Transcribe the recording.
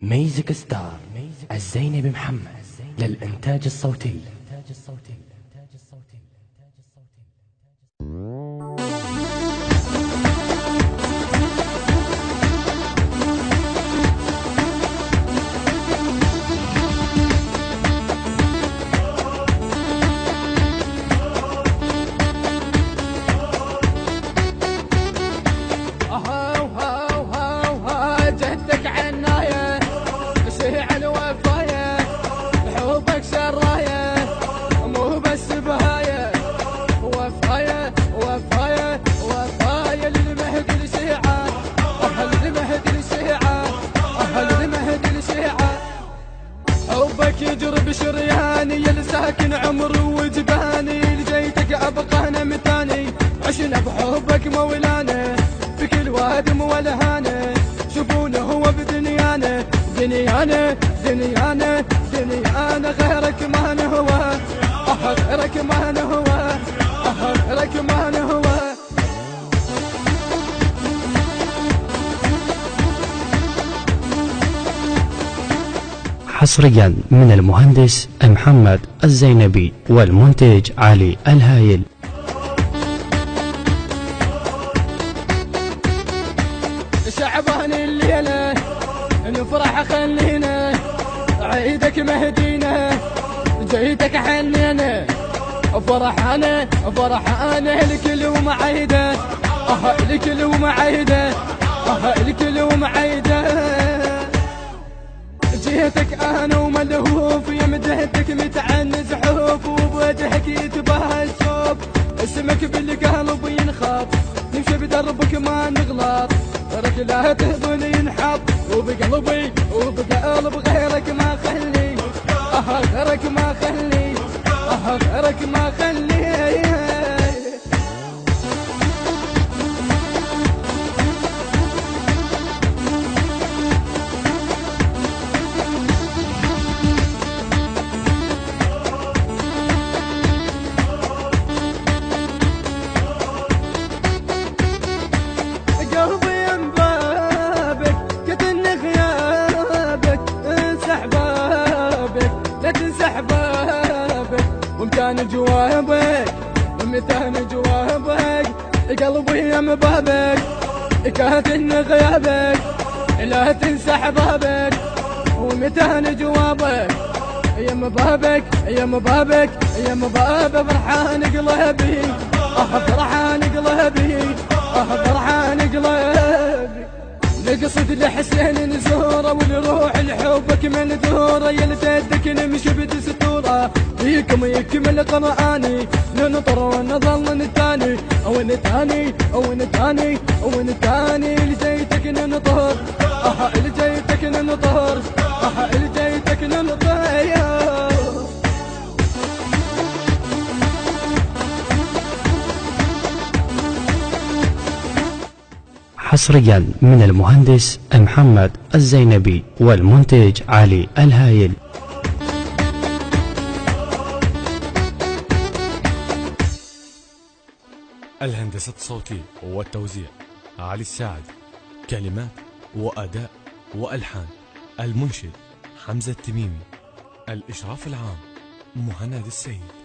ميوزك ستار الزينبي محمد للإنتاج الصوتي. جهدك عناية شيع الوفاية حبك شراية مو بس بهاية وفاية وفاية وفاية للمهد الشيعة أهل المهد الشيعة أهل المهد الشيعة حبك يجر بشرياني يلساكن عمر وجباني لجيتك أبقى نمتاني عشنا بحبك مولانا في كل وادم والهانه شوفونه هو بدنيانا دنيانا دنيانا دنيانا غيرك ما نهوى غيرك ما نهوى غيرك ما نهوى. حصريا من المهندس محمد الزينبي والمنتج علي الهايل. شعبان الليلة نفرح خلينا عيدك مهدينا جيتك حنينا فرحانة فرحانة الكل ومعيدة الكل ومعيدة الكل ومعيدة جيتك انا وملهوف يا مدهتك متعنز حوف وبوجهك يتباهى الشوف اسمك بالقلب ينخاف نمشي بدربك ما نغلط غيرك لا تهضن ينحط وبقلبي وبقلب غيرك ما خلي غيرك ما خلي غيرك ما خلي. ومتان جوابك ومتان جوابك قلبي يا مبابك كاتن غيابك لا تنسى احبابك ومتان جوابك يا مبابك يا مبابك يا مبابك فرحان قلبي فرحان قلبي فرحان قلبي نقصد لحسين نزوره ونروح لحبك من دوره يلتدك نمشي بدستوره فيكم يكمل قرآني ننطر ونظل نتاني او نتاني او نتاني او نتاني لجيتك ننطر لجيتك ننطر لجيتك ننطر. حصريا من المهندس محمد الزينبي والمنتج علي الهايل. الهندسة الصوتية والتوزيع علي الساعد، كلمات وأداء وألحان المنشد حمزة التميمي، الإشراف العام مهند السيد.